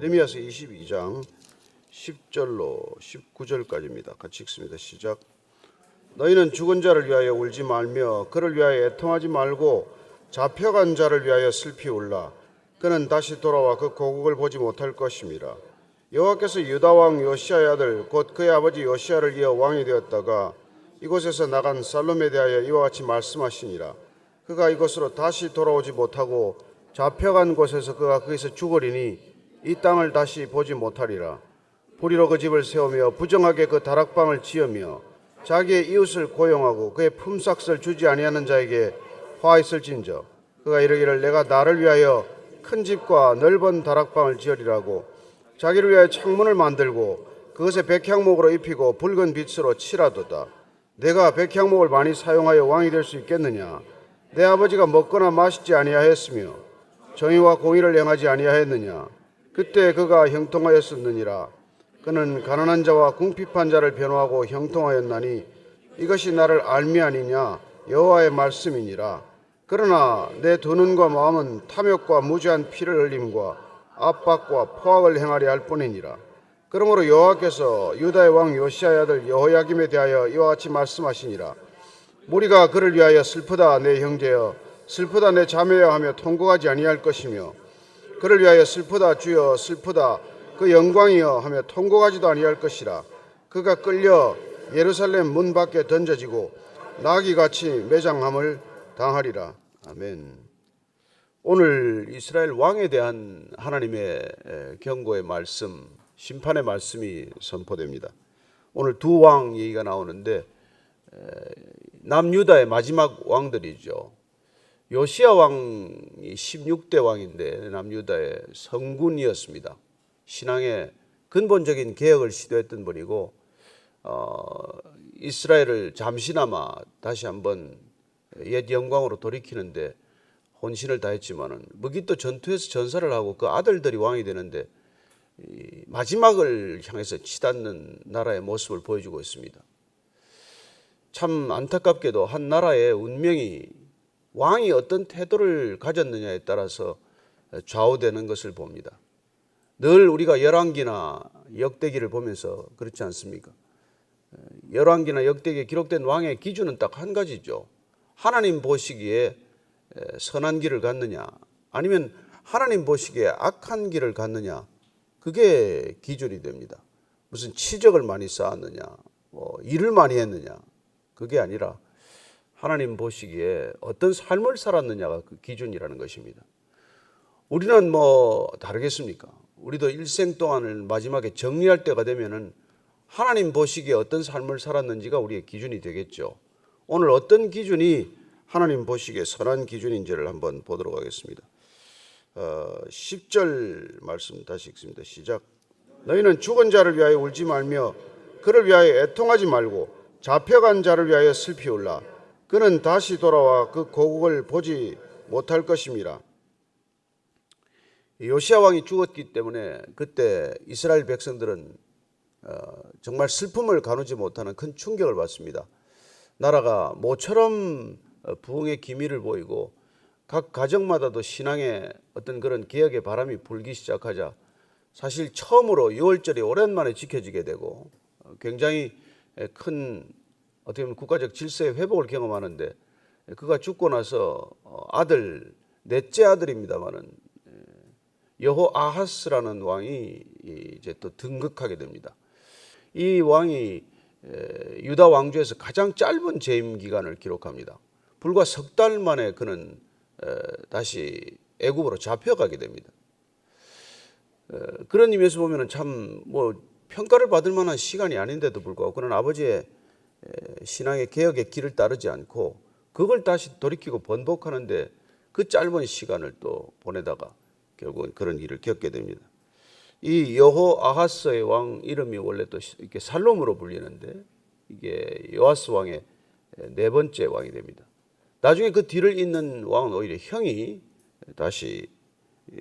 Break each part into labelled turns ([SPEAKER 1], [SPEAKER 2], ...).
[SPEAKER 1] 예레미야서 22장 10절로 19절까지입니다. 같이 읽습니다. 시작. 너희는 죽은 자를 위하여 울지 말며 그를 위하여 애통하지 말고 잡혀간 자를 위하여 슬피 울라. 그는 다시 돌아와 그 고국을 보지 못할 것임이라. 여호와께서 유다 왕 요시아의 아들 곧 그의 아버지 요시아를 이어 왕이 되었다가 이곳에서 나간 살롬에 대하여 이와 같이 말씀하시니라. 그가 이곳으로 다시 돌아오지 못하고 잡혀간 곳에서 그가 거기서 죽으리니 이 땅을 다시 보지 못하리라. 불의로 그 집을 세우며 부정하게 그 다락방을 지으며 자기의 이웃을 고용하고 그의 품삯을 주지 아니하는 자에게 화 있을진저 그가 이르기를 내가 나를 위하여 큰 집과 넓은 다락방을 지으리라고 자기를 위하여 창문을 만들고 그것에 백향목으로 입히고 붉은 빛으로 칠하도다. 내가 백향목을 많이 사용하여 왕이 될 수 있겠느냐? 내 아버지가 먹거나 마시지 아니하였으며 정의와 공의를 행하지 아니하였느냐? 그때 그가 형통하였었느니라. 그는 가난한 자와 궁핍한 자를 변호하고 형통하였나니 이것이 나를 알미 아니냐? 여호와의 말씀이니라. 그러나 내 두 눈과 마음은 탐욕과 무죄한 피를 흘림과 압박과 포악을 행하려 할 뿐이니라. 그러므로 여호와께서 유다의 왕 요시아의 아들 여호야김에 대하여 이와 같이 말씀하시니라. 무리가 그를 위하여 슬프다 내 형제여 슬프다 내 자매여 하며 통곡하지 아니할 것이며 그를 위하여 슬프다 주여 슬프다 그 영광이여 하며 통곡하지도 아니할 것이라. 그가 끌려 예루살렘 문 밖에 던져지고 나귀같이 매장함을 당하리라. 아멘. 오늘 이스라엘 왕에 대한 하나님의 경고의 말씀, 심판의 말씀이 선포됩니다. 오늘 두 왕 얘기가 나오는데 남유다의 마지막 왕들이죠. 요시야 왕이 16대 왕인데 남유다의 성군이었습니다. 신앙의 근본적인 개혁을 시도했던 분이고 이스라엘을 잠시나마 다시 한번 옛 영광으로 돌이키는데 혼신을 다했지만은 무기또 전투에서 전사를 하고 그 아들들이 왕이 되는데 마지막을 향해서 치닫는 나라의 모습을 보여주고 있습니다. 참 안타깝게도 한 나라의 운명이 왕이 어떤 태도를 가졌느냐에 따라서 좌우되는 것을 봅니다. 늘 우리가 열왕기나 역대기를 보면서 그렇지 않습니까? 열왕기나 역대기에 기록된 왕의 기준은 딱 한 가지죠. 하나님 보시기에 선한 길을 갔느냐 아니면 하나님 보시기에 악한 길을 갔느냐 그게 기준이 됩니다. 무슨 치적을 많이 쌓았느냐 일을 많이 했느냐 그게 아니라 하나님 보시기에 어떤 삶을 살았느냐가 그 기준이라는 것입니다. 우리는 다르겠습니까? 우리도 일생 동안을 마지막에 정리할 때가 되면은 하나님 보시기에 어떤 삶을 살았는지가 우리의 기준이 되겠죠. 오늘 어떤 기준이 하나님 보시기에 선한 기준인지를 한번 보도록 하겠습니다. 10절 말씀 다시 읽습니다. 시작. 너희는 죽은 자를 위하여 울지 말며 그를 위하여 애통하지 말고 잡혀간 자를 위하여 슬피 울라. 그는 다시 돌아와 그 고국을 보지 못할 것임이라. 요시야 왕이 죽었기 때문에 그때 이스라엘 백성들은 정말 슬픔을 가누지 못하는 큰 충격을 받습니다. 나라가 모처럼 부흥의 기미를 보이고 각 가정마다도 신앙의 어떤 그런 개혁의 바람이 불기 시작하자 사실 처음으로 6월절이 오랜만에 지켜지게 되고 굉장히 큰 어떻게 보면 국가적 질서의 회복을 경험하는데 그가 죽고 나서 아들 넷째 아들입니다마는 여호아하스라는 왕이 이제 또 등극하게 됩니다. 이 왕이 유다 왕조에서 가장 짧은 재임 기간을 기록합니다. 불과 석 달 만에 그는 다시 애굽으로 잡혀가게 됩니다. 그런 의미에서 보면은 참 평가를 받을 만한 시간이 아닌데도 불구하고 그는 아버지의 신앙의 개혁의 길을 따르지 않고 그걸 다시 돌이키고 번복하는데 그 짧은 시간을 또 보내다가 결국은 그런 일을 겪게 됩니다. 이 여호아하스의 왕 이름이 원래 또 이렇게 살롬으로 불리는데 이게 요아스 왕의 네 번째 왕이 됩니다. 나중에 그 뒤를 잇는 왕은 오히려 형이 다시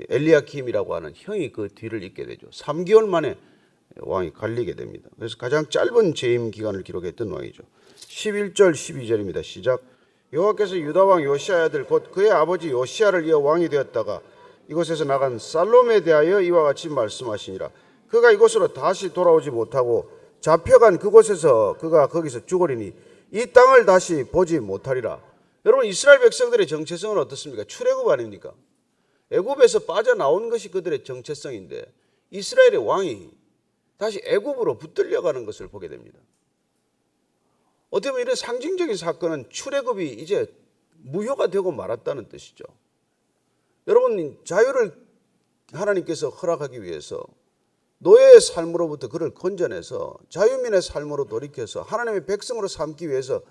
[SPEAKER 1] 엘리야킴이라고 하는 형이 그 뒤를 잇게 되죠. 3개월 만에 왕이 갈리게 됩니다. 그래서 가장 짧은 재임 기간을 기록했던 왕이죠. 11절 12절입니다. 시작. 여호와께서 유다 왕 요시아의 아들 곧 그의 아버지 요시아를 이어 왕이 되었다가 이곳에서 나간 살롬에 대하여 이와 같이 말씀하시니라. 그가 이곳으로 다시 돌아오지 못하고 잡혀간 그곳에서 그가 거기서 죽으리니 이 땅을 다시 보지 못하리라. 여러분, 이스라엘 백성들의 정체성은 어떻습니까? 출애굽 아닙니까? 애굽에서 빠져나온 것이 그들의 정체성인데 이스라엘의 왕이 다시 애굽으로 붙들려가는 것을 보게 됩니다. 어떻게 보면 이런 상징적인 사건은 출애굽이 이제 무효가 되고 말았다는 뜻이죠. 여러분, 자유를 하나님께서 허락하기 위해서 노예의 삶으로부터 그를 건져내서 자유민의 삶으로 돌이켜서 하나님의 백성으로 삼기 위해서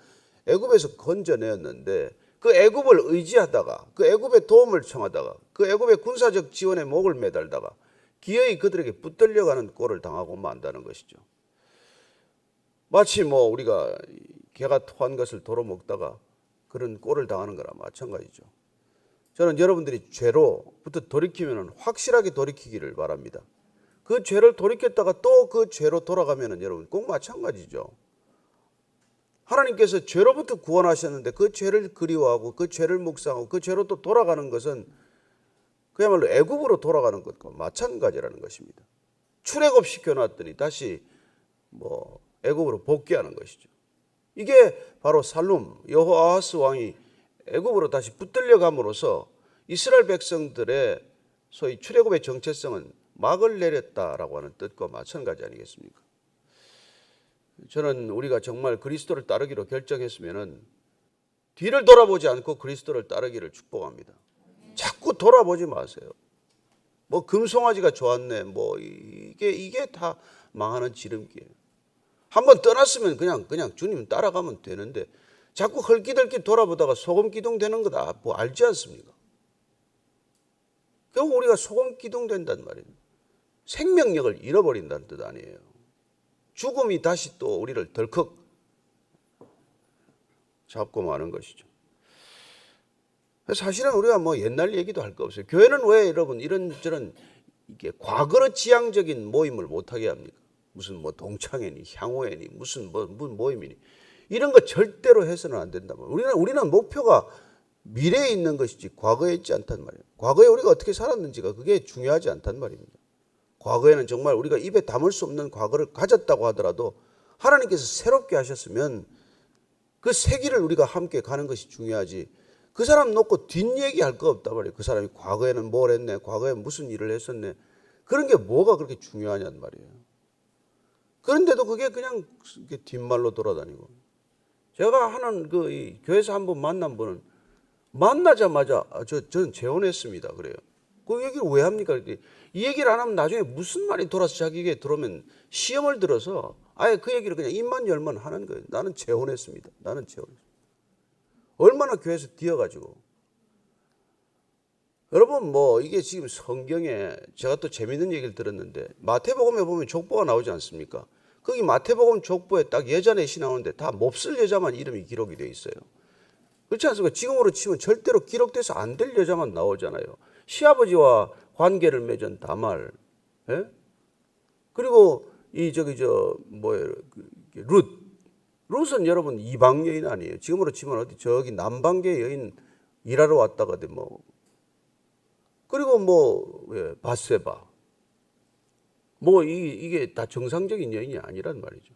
[SPEAKER 1] 애굽에서 건져내었는데 그 애굽을 의지하다가 그 애굽의 도움을 청하다가 그 애굽의 군사적 지원에 목을 매달다가 기어이 그들에게 붙들려가는 꼴을 당하고 만다는 것이죠. 마치 우리가 개가 토한 것을 도로 먹다가 그런 꼴을 당하는 거나 마찬가지죠. 저는 여러분들이 죄로부터 돌이키면 확실하게 돌이키기를 바랍니다. 그 죄를 돌이켰다가 또 그 죄로 돌아가면 여러분 꼭 마찬가지죠. 하나님께서 죄로부터 구원하셨는데 그 죄를 그리워하고 그 죄를 묵상하고 그 죄로 또 돌아가는 것은 그야말로 애굽으로 돌아가는 것과 마찬가지라는 것입니다. 출애굽 시켜놨더니 다시 애굽으로 복귀하는 것이죠. 이게 바로 살룸 여호아하스 왕이 애굽으로 다시 붙들려감으로써 이스라엘 백성들의 소위 출애굽의 정체성은 막을 내렸다라고 하는 뜻과 마찬가지 아니겠습니까? 저는 우리가 정말 그리스도를 따르기로 결정했으면은 뒤를 돌아보지 않고 그리스도를 따르기를 축복합니다. 자꾸 돌아보지 마세요. 금송아지가 좋았네. 이게 다 망하는 지름길이에요. 한번 떠났으면 그냥 주님 따라가면 되는데 자꾸 헐기덜기 돌아보다가 소금 기둥 되는 거다. 알지 않습니까? 결국 우리가 소금 기둥 된단 말이에요. 생명력을 잃어버린다는 뜻 아니에요. 죽음이 다시 또 우리를 덜컥 잡고 마는 것이죠. 사실은 우리가 옛날 얘기도 할 거 없어요. 교회는 왜 여러분 이런저런 이게 과거로 지향적인 모임을 못하게 합니까? 무슨 동창회니 향후회니 무슨 모임이니 이런 거 절대로 해서는 안 된단 말이에요. 우리는 목표가 미래에 있는 것이지 과거에 있지 않단 말이에요. 과거에 우리가 어떻게 살았는지가 그게 중요하지 않단 말입니다. 과거에는 정말 우리가 입에 담을 수 없는 과거를 가졌다고 하더라도 하나님께서 새롭게 하셨으면 그 세기를 우리가 함께 가는 것이 중요하지 그 사람 놓고 뒷얘기할 거 없단 말이에요. 그 사람이 과거에는 뭘 했네, 과거에 무슨 일을 했었네, 그런 게 뭐가 그렇게 중요하냔 말이에요. 그런데도 그게 그냥 뒷말로 돌아다니고, 제가 하는 이 교회에서 한번 만난 분은 만나자마자 저는 재혼했습니다 그래요. 그 얘기를 왜 합니까? 이 얘기를 안 하면 나중에 무슨 말이 돌아서 자기에게 들어오면 시험을 들어서 아예 그 얘기를 그냥 입만 열면 하는 거예요. 나는 재혼했습니다. 나는 재혼했습니다. 얼마나 교회에서 뛰어가지고. 여러분 이게 지금 성경에 제가 또 재밌는 얘기를 들었는데 마태복음에 보면 족보가 나오지 않습니까? 거기 마태복음 족보에 딱 여자넷이 나오는데 다 몹쓸 여자만 이름이 기록이 돼 있어요. 그렇지 않습니까? 지금으로 치면 절대로 기록돼서 안 될 여자만 나오잖아요. 시아버지와 관계를 맺은 다말, 예? 그리고 룻은 여러분 이방 여인 아니에요. 지금으로 치면 어디 저기 남방계 여인 일하러 왔다가 그리고 바세바 이게 다 정상적인 여인이 아니란 말이죠.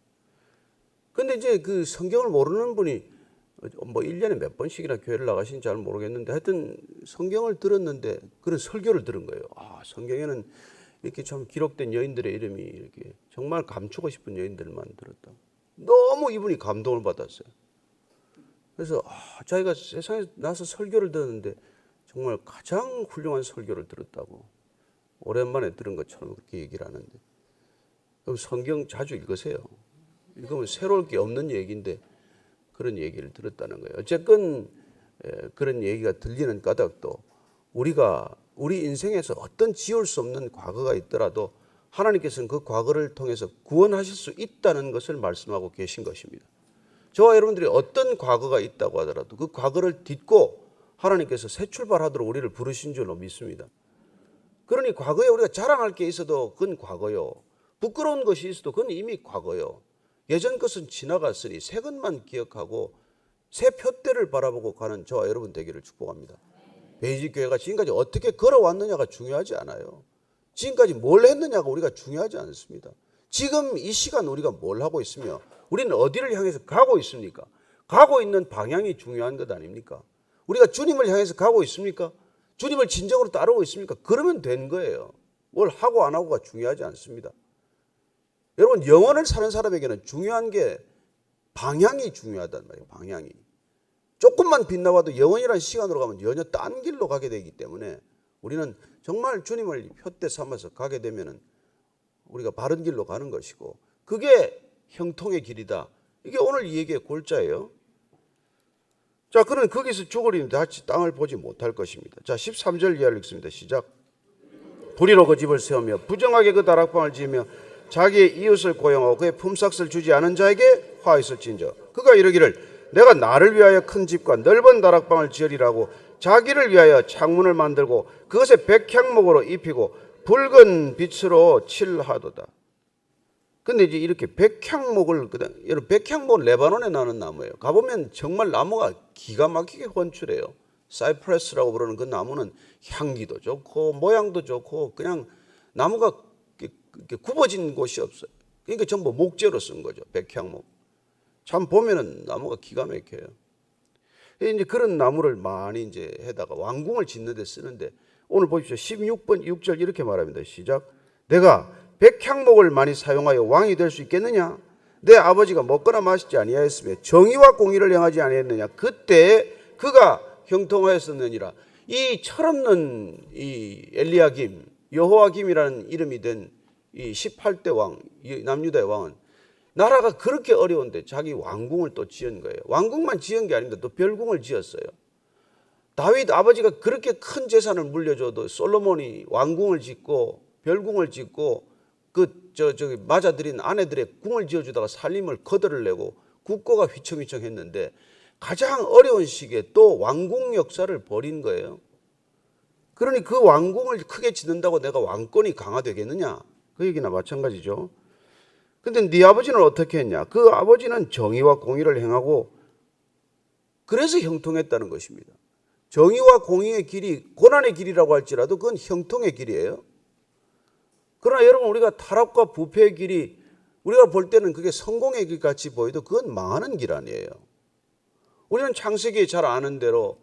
[SPEAKER 1] 근데 이제 그 성경을 모르는 분이 1년에 몇 번씩이나 교회를 나가신지 잘 모르겠는데 하여튼 성경을 들었는데 그런 설교를 들은 거예요. 성경에는 이렇게 참 기록된 여인들의 이름이 이렇게 정말 감추고 싶은 여인들만 들었다. 너무 이분이 감동을 받았어요. 그래서 자기가 세상에 나서 설교를 들었는데 정말 가장 훌륭한 설교를 들었다고 오랜만에 들은 것처럼 그렇게 얘기를 하는데, 그럼 성경 자주 읽으세요. 읽으면 새로울 게 없는 얘기인데 그런 얘기를 들었다는 거예요. 어쨌건 그런 얘기가 들리는 까닭도 우리 인생에서 어떤 지울 수 없는 과거가 있더라도 하나님께서는 그 과거를 통해서 구원하실 수 있다는 것을 말씀하고 계신 것입니다. 저와 여러분들이 어떤 과거가 있다고 하더라도 그 과거를 딛고 하나님께서 새 출발하도록 우리를 부르신 줄로 믿습니다. 그러니 과거에 우리가 자랑할 게 있어도 그건 과거요. 부끄러운 것이 있어도 그건 이미 과거요. 예전 것은 지나갔으니 새 것만 기억하고 새 표대를 바라보고 가는 저와 여러분 되기를 축복합니다. 베이직 교회가 지금까지 어떻게 걸어왔느냐가 중요하지 않아요. 지금까지 뭘 했느냐가 우리가 중요하지 않습니다. 지금 이 시간 우리가 뭘 하고 있으며 우리는 어디를 향해서 가고 있습니까? 가고 있는 방향이 중요한 것 아닙니까? 우리가 주님을 향해서 가고 있습니까? 주님을 진정으로 따르고 있습니까? 그러면 된 거예요. 뭘 하고 안 하고가 중요하지 않습니다. 여러분, 영혼을 사는 사람에게는 중요한 게 방향이 중요하단 말이에요. 방향이. 조금만 빗나가도 영혼이라는 시간으로 가면 전혀 딴 길로 가게 되기 때문에 우리는 정말 주님을 푯대 삼아서 가게 되면은 우리가 바른 길로 가는 것이고, 그게 형통의 길이다. 이게 오늘 이 얘기의 골자예요. 자, 그는 거기서 죽으리니 다시 땅을 보지 못할 것입니다. 자, 13절 이하를 읽습니다. 시작. 불의로 그 집을 세우며 부정하게 그 다락방을 지으며 자기의 이웃을 고용하고 그의 품삯을 주지 않은 자에게 화했을진저 그가 이르기를 내가 나를 위하여 큰 집과 넓은 다락방을 지으리라고 자기를 위하여 창문을 만들고 그것에 백향목으로 입히고 붉은 빛으로 칠하도다. 근데 이제 이렇게 백향목을, 여러분, 백향목은 레바논에 나는 나무예요. 가보면 정말 나무가 기가 막히게 훤출해요. 사이프레스라고 부르는 그 나무는 향기도 좋고 모양도 좋고 그냥 나무가 굽어진 곳이 없어요. 그러니까 전부 목재로 쓴 거죠. 백향목. 참 보면은 나무가 기가 막혀요. 이제 그런 나무를 많이 이제 해다가 왕궁을 짓는 데 쓰는데, 오늘 보십시오. 16번 6절 이렇게 말합니다. 시작. 내가 백향목을 많이 사용하여 왕이 될 수 있겠느냐? 내 아버지가 먹거나 마시지 아니하였으며 정의와 공의를 행하지 아니했느냐? 그때 그가 형통하였었느니라. 이 철없는 이 엘리야김, 여호와김이라는 이름이 된 이 18대 왕, 남유다의 왕은 나라가 그렇게 어려운데 자기 왕궁을 또 지은 거예요. 왕궁만 지은 게 아닙니다. 또 별궁을 지었어요. 다윗 아버지가 그렇게 큰 재산을 물려줘도 솔로몬이 왕궁을 짓고 별궁을 짓고 저기 맞아들인 아내들의 궁을 지어주다가 살림을 거들을 내고 국고가 휘청휘청했는데 가장 어려운 시기에 또 왕궁 역사를 벌인 거예요. 그러니 그 왕궁을 크게 짓는다고 내가 왕권이 강화되겠느냐? 그 얘기나 마찬가지죠. 근데 네 아버지는 어떻게 했냐? 그 아버지는 정의와 공의를 행하고 그래서 형통했다는 것입니다. 정의와 공의의 길이 고난의 길이라고 할지라도 그건 형통의 길이에요. 그러나 여러분, 우리가 타락과 부패의 길이 우리가 볼 때는 그게 성공의 길 같이 보여도 그건 망하는 길 아니에요. 우리는 창세기에 잘 아는 대로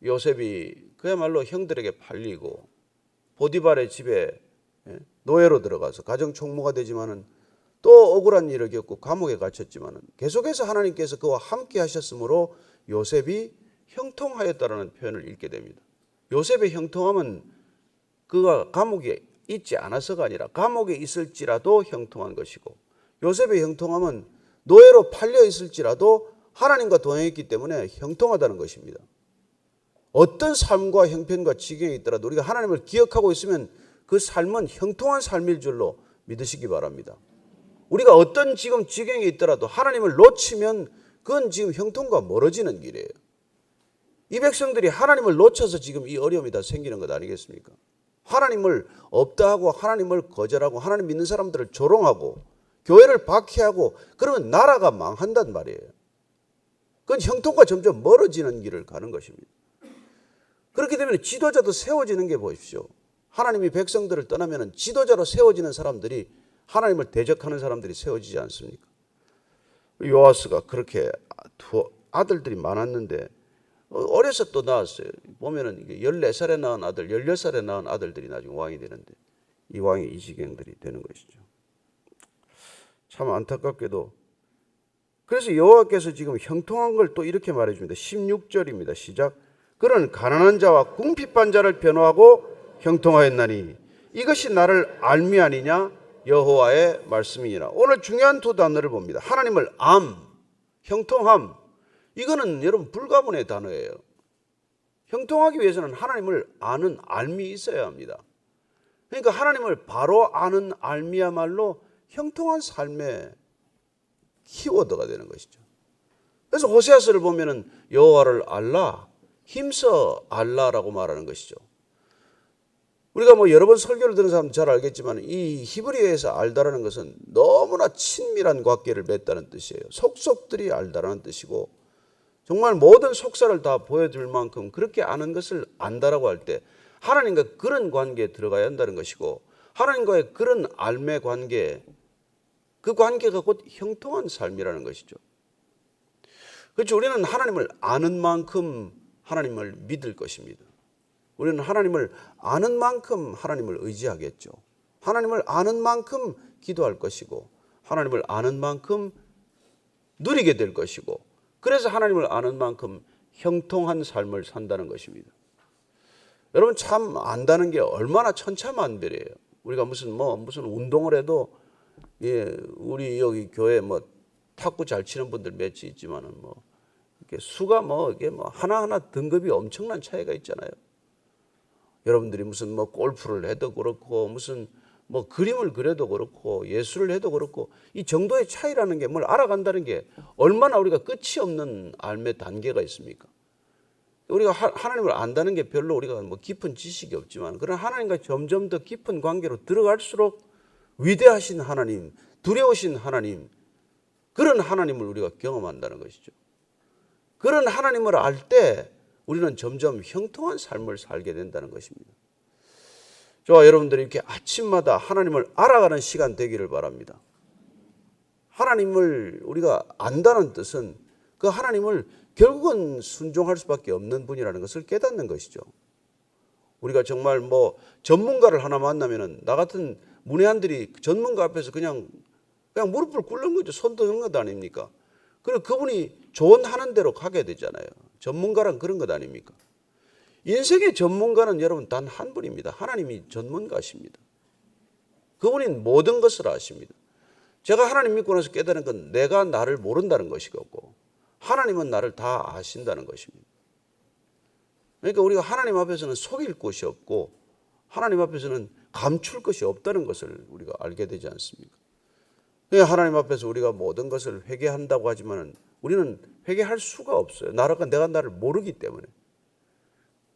[SPEAKER 1] 요셉이 그야말로 형들에게 팔리고 보디발의 집에 노예로 들어가서 가정 총무가 되지만은 또 억울한 일을 겪고 감옥에 갇혔지만은 계속해서 하나님께서 그와 함께 하셨으므로 요셉이 형통하였다라는 표현을 읽게 됩니다. 요셉의 형통함은 그가 감옥에 있지 않아서가 아니라 감옥에 있을지라도 형통한 것이고, 요셉의 형통함은 노예로 팔려 있을지라도 하나님과 동행했기 때문에 형통하다는 것입니다. 어떤 삶과 형편과 지경에 있더라도 우리가 하나님을 기억하고 있으면 그 삶은 형통한 삶일 줄로 믿으시기 바랍니다. 우리가 어떤 지금 지경에 있더라도 하나님을 놓치면 그건 지금 형통과 멀어지는 길이에요. 이 백성들이 하나님을 놓쳐서 지금 이 어려움이 다 생기는 것 아니겠습니까? 하나님을 없다 하고 하나님을 거절하고 하나님 믿는 사람들을 조롱하고 교회를 박해하고 그러면 나라가 망한단 말이에요. 그건 형통과 점점 멀어지는 길을 가는 것입니다. 그렇기 때문에 지도자도 세워지는 게 보십시오. 하나님이 백성들을 떠나면 지도자로 세워지는 사람들이, 하나님을 대적하는 사람들이 세워지지 않습니까? 요아스가 그렇게 아들들이 많았는데 어려서 또 낳았어요. 보면은 14살에 낳은 아들, 16살에 낳은 아들들이 나중에 왕이 되는데 이 왕이 이 지경들이 되는 것이죠. 참 안타깝게도. 그래서 여호와께서 지금 형통한 걸 또 이렇게 말해줍니다. 16절입니다. 시작. 그는 가난한 자와 궁핍한 자를 변호하고 형통하였나니 이것이 나를 알미 아니냐? 여호와의 말씀이니라. 오늘 중요한 두 단어를 봅니다. 하나님을 형통함. 이거는 여러분 불가분의 단어예요. 형통하기 위해서는 하나님을 아는 알미 있어야 합니다. 그러니까 하나님을 바로 아는 알미야말로 형통한 삶의 키워드가 되는 것이죠. 그래서 호세아서를 보면은 여호와를 알라, 힘써 알라라고 말하는 것이죠. 우리가 뭐 여러 번 설교를 들은 사람 잘 알겠지만 이 히브리어에서 알다라는 것은 너무나 친밀한 관계를 맺다는 뜻이에요. 속속들이 알다라는 뜻이고, 정말 모든 속사를 다 보여줄 만큼 그렇게 아는 것을 안다라고 할 때 하나님과 그런 관계에 들어가야 한다는 것이고, 하나님과의 그런 알매 관계, 그 관계가 곧 형통한 삶이라는 것이죠. 그렇죠. 우리는 하나님을 아는 만큼 하나님을 믿을 것입니다. 우리는 하나님을 아는 만큼 하나님을 의지하겠죠. 하나님을 아는 만큼 기도할 것이고, 하나님을 아는 만큼 누리게 될 것이고, 그래서 하나님을 아는 만큼 형통한 삶을 산다는 것입니다. 여러분, 참 안다는 게 얼마나 천차만별이에요. 우리가 무슨 운동을 해도, 우리 여기 교회 탁구 잘 치는 분들 몇이 있지만은 이게 수가 이게 하나하나 등급이 엄청난 차이가 있잖아요. 여러분들이 무슨 골프를 해도 그렇고, 무슨 그림을 그려도 그렇고, 예술을 해도 그렇고, 이 정도의 차이라는 게 뭘 알아간다는 게 얼마나 우리가 끝이 없는 알매 단계가 있습니까? 우리가 하나님을 안다는 게 별로 우리가 깊은 지식이 없지만, 그러나 하나님과 점점 더 깊은 관계로 들어갈수록 위대하신 하나님, 두려우신 하나님, 그런 하나님을 우리가 경험한다는 것이죠. 그런 하나님을 알 때 우리는 점점 형통한 삶을 살게 된다는 것입니다. 저와 여러분들이 이렇게 아침마다 하나님을 알아가는 시간 되기를 바랍니다. 하나님을 우리가 안다는 뜻은 그 하나님을 결국은 순종할 수밖에 없는 분이라는 것을 깨닫는 것이죠. 우리가 정말 전문가를 하나 만나면은 나 같은 문외한들이 전문가 앞에서 그냥 무릎을 꿇는 거죠. 손 드는 것 아닙니까? 그리고 그분이 조언하는 대로 가게 되잖아요. 전문가란 그런 것 아닙니까? 인생의 전문가는 여러분 단 한 분입니다. 하나님이 전문가십니다. 그분이 모든 것을 아십니다. 제가 하나님 믿고 나서 깨달은 건 내가 나를 모른다는 것이고, 하나님은 나를 다 아신다는 것입니다. 그러니까 우리가 하나님 앞에서는 속일 곳이 없고, 하나님 앞에서는 감출 것이 없다는 것을 우리가 알게 되지 않습니까? 그러니까 하나님 앞에서 우리가 모든 것을 회개한다고 하지만 우리는 회개할 수가 없어요. 내가 나를 모르기 때문에.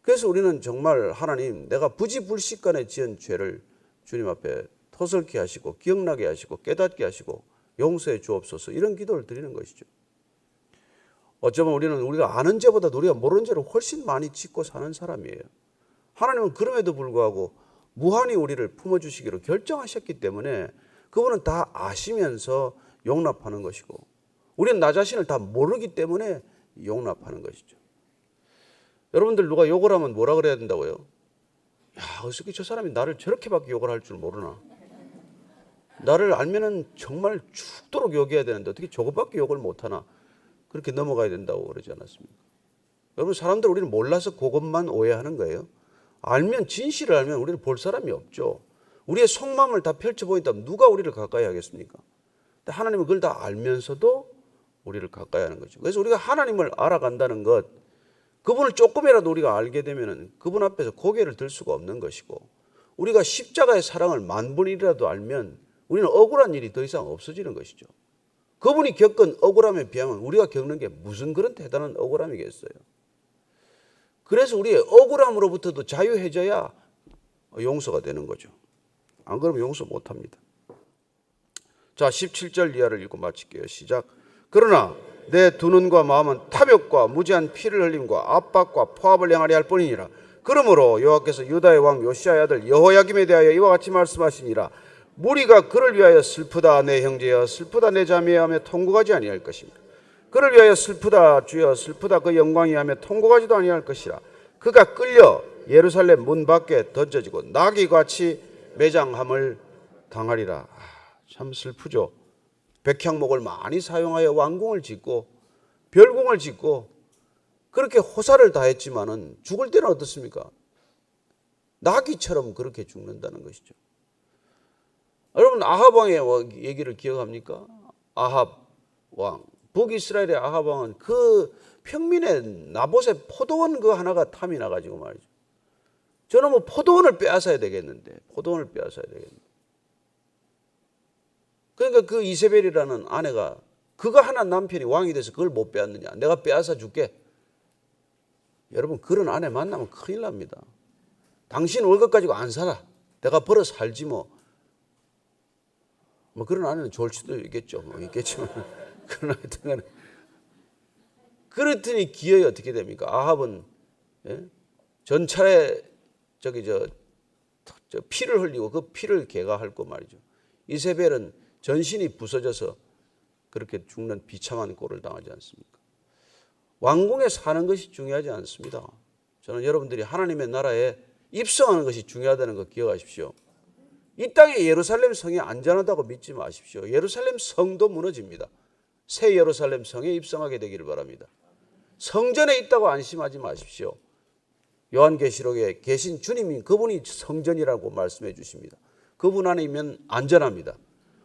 [SPEAKER 1] 그래서 우리는 정말 하나님, 내가 부지불식간에 지은 죄를 주님 앞에 토설케 하시고 기억나게 하시고 깨닫게 하시고 용서해 주옵소서, 이런 기도를 드리는 것이죠. 어쩌면 우리가 아는 죄보다 우리가 모르는 죄를 훨씬 많이 짓고 사는 사람이에요. 하나님은 그럼에도 불구하고 무한히 우리를 품어주시기로 결정하셨기 때문에 그분은 다 아시면서 용납하는 것이고, 우리는 나 자신을 다 모르기 때문에 용납하는 것이죠. 여러분들 누가 욕을 하면 뭐라 그래야 된다고요? 야, 어떻게 저 사람이 나를 저렇게밖에 욕을 할 줄 모르나? 나를 알면은 정말 죽도록 욕해야 되는데 어떻게 저것밖에 욕을 못하나? 그렇게 넘어가야 된다고 그러지 않았습니까? 여러분, 사람들 우리는 몰라서 그것만 오해하는 거예요. 진실을 알면 우리는 볼 사람이 없죠. 우리의 속마음을 다 펼쳐보인다면 누가 우리를 가까이 하겠습니까? 근데 하나님은 그걸 다 알면서도 우리를 가까이 하는 거죠. 그래서 우리가 하나님을 알아간다는 것, 그분을 조금이라도 우리가 알게 되면 그분 앞에서 고개를 들 수가 없는 것이고, 우리가 십자가의 사랑을 10,000분이라도 알면 우리는 억울한 일이 더 이상 없어지는 것이죠. 그분이 겪은 억울함에 비하면 우리가 겪는 게 무슨 그런 대단한 억울함이겠어요. 그래서 우리의 억울함으로부터도 자유해져야 용서가 되는 거죠. 안 그러면 용서 못합니다. 자, 17절 이하를 읽고 마칠게요. 시작. 그러나 내 두 눈과 마음은 탐욕과 무지한 피를 흘림과 압박과 포압을 행하려 할 뿐이니라. 그러므로 여호와께서 유다의 왕 요시야의 아들 여호야김에 대하여 이와 같이 말씀하시니라. 무리가 그를 위하여 슬프다 내 형제여, 슬프다 내 자매여 하며 통곡하지 아니할 것입니다. 그를 위하여 슬프다 주여, 슬프다 그 영광이 하며 통곡하지도 아니할 것이라. 그가 끌려 예루살렘 문 밖에 던져지고 나귀같이 매장함을 당하리라. 참 슬프죠. 백향목을 많이 사용하여 왕궁을 짓고 별궁을 짓고 그렇게 호사를 다했지만은 죽을 때는 어떻습니까? 나귀처럼 그렇게 죽는다는 것이죠. 여러분, 아합 왕의 얘기를 기억합니까? 아합 왕, 북이스라엘의 아합 왕은 그 평민의 나봇의 포도원 그 하나가 탐이 나가지고 말이죠. 저는 포도원을 빼앗아야 되겠는데, 그러니까 그 이세벨이라는 아내가, 그가 하나 남편이 왕이 돼서 그걸 못 빼앗느냐? 내가 빼앗아 줄게. 여러분, 그런 아내 만나면 큰일 납니다. 당신 월급 가지고 안 살아. 내가 벌어 살지 뭐. 그런 아내는 좋을 수도 있겠죠. 있겠지만. 그러나 하여튼 그랬더니 기어이 어떻게 됩니까? 아합은 전차에 저 피를 흘리고 그 피를 개가할고 말이죠. 이세벨은 전신이 부서져서 그렇게 죽는 비참한 꼴을 당하지 않습니까? 왕궁에 사는 것이 중요하지 않습니다. 저는 여러분들이 하나님의 나라에 입성하는 것이 중요하다는 거 기억하십시오. 이 땅에 예루살렘 성이 안전하다고 믿지 마십시오. 예루살렘 성도 무너집니다. 새 예루살렘 성에 입성하게 되기를 바랍니다. 성전에 있다고 안심하지 마십시오. 요한계시록에 계신 주님이 그분이 성전이라고 말씀해 주십니다. 그분 안에 있으면 안전합니다.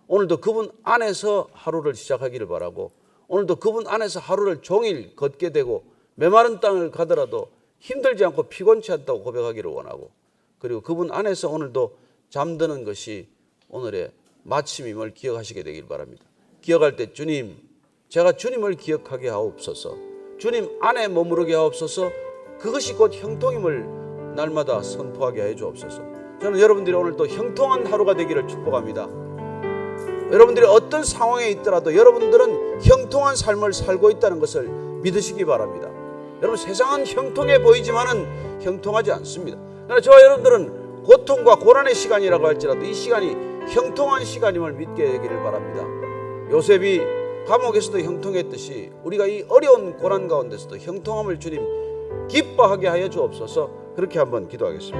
[SPEAKER 1] 오늘도 그분 안에서 하루를 시작하기를 바라고, 오늘도 그분 안에서 하루를 종일 걷게 되고 메마른 땅을 가더라도 힘들지 않고 피곤치 않다고 고백하기를 원하고, 그리고 그분 안에서 오늘도 잠드는 것이 오늘의 마침임을 기억하시게 되길 바랍니다. 기억할 때 주님, 제가 주님을 기억하게 하옵소서, 주님 안에 머무르게 하옵소서, 그것이 곧 형통임을 날마다 선포하게 해 주옵소서. 저는 여러분들이 오늘도 형통한 하루가 되기를 축복합니다. 여러분들이 어떤 상황에 있더라도 여러분들은 형통한 삶을 살고 있다는 것을 믿으시기 바랍니다. 여러분, 세상은 형통해 보이지만은 형통하지 않습니다. 그러나 저와 여러분들은 고통과 고난의 시간이라고 할지라도 이 시간이 형통한 시간임을 믿게 되기를 바랍니다. 요셉이 감옥에서도 형통했듯이 우리가 이 어려운 고난 가운데서도 형통함을 주님 기뻐하게 하여 주옵소서. 그렇게 한번 기도하겠습니다.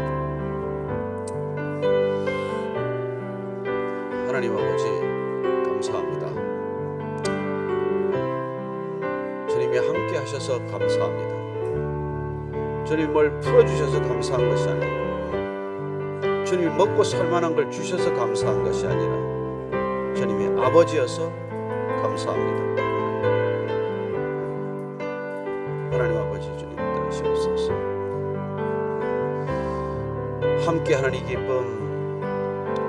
[SPEAKER 1] 하나님 아버지, 감사합니다. 주님이 함께 하셔서 감사합니다. 주님 뭘 풀어주셔서 감사한 것이 아니고, 주님이 먹고 살만한 걸 주셔서 감사한 것이 아니라 주님이 아버지여서 감사합니다. 하나님 아버지, 주님 따르시옵소서. 함께 하는 이 기쁨,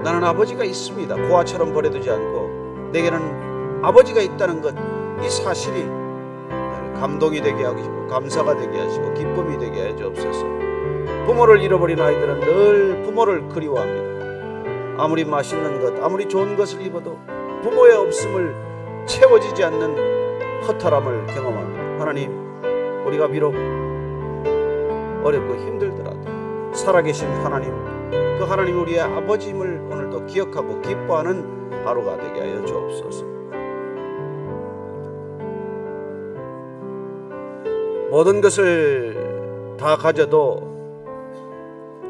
[SPEAKER 1] 나는 아버지가 있습니다. 고아처럼 버려두지 않고 내게는 아버지가 있다는 것, 이 사실이 감동이 되게 하시고 감사가 되게 하시고 기쁨이 되게 해 주옵소서. 부모를 잃어버린 아이들은 늘 부모를 그리워합니다. 아무리 맛있는 것, 아무리 좋은 것을 입어도 부모의 없음을 채워지지 않는 허탈함을 경험합니다. 하나님, 우리가 비록 어렵고 힘들더라도 살아계신 하나님, 그 하나님 우리의 아버지임을 오늘도 기억하고 기뻐하는 하루가 되게 하여 주옵소서. 모든 것을 다 가져도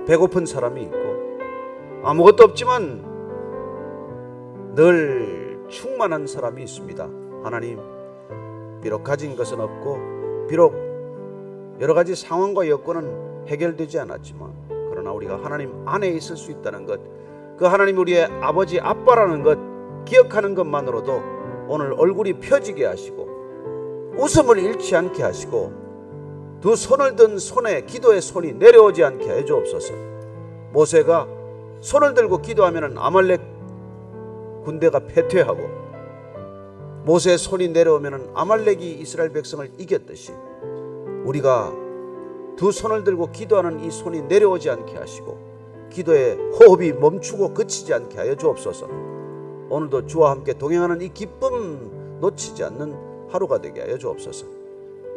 [SPEAKER 1] 배고픈 사람이 있고, 아무것도 없지만 늘 충만한 사람이 있습니다. 하나님, 비록 가진 것은 없고 비록 여러 가지 상황과 여건은 해결되지 않았지만, 그러나 우리가 하나님 안에 있을 수 있다는 것, 그 하나님 우리의 아버지 아빠라는 것 기억하는 것만으로도 오늘 얼굴이 펴지게 하시고 웃음을 잃지 않게 하시고 두 손을 든 손에 기도의 손이 내려오지 않게 해 주옵소서. 모세가 손을 들고 기도하면 아말렉 군대가 패퇴하고, 모세의 손이 내려오면 아말렉이 이스라엘 백성을 이겼듯이 우리가 두 손을 들고 기도하는 이 손이 내려오지 않게 하시고 기도의 호흡이 멈추고 그치지 않게 하여 주옵소서. 오늘도 주와 함께 동행하는 이 기쁨 놓치지 않는 하루가 되게 하여 주옵소서.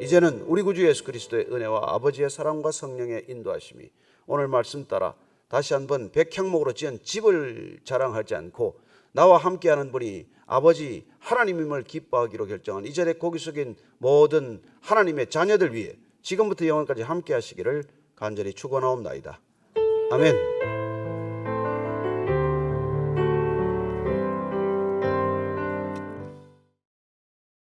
[SPEAKER 1] 이제는 우리 구주 예수 그리스도의 은혜와 아버지의 사랑과 성령의 인도하심이 오늘 말씀 따라 다시 한번 백향목으로 지은 집을 자랑하지 않고 나와 함께하는 분이 아버지 하나님임을 기뻐하기로 결정한 이 자리에 고기 숙인 모든 하나님의 자녀들 위해 지금부터 영원까지 함께 하시기를 간절히 축원하옵나이다. 아멘.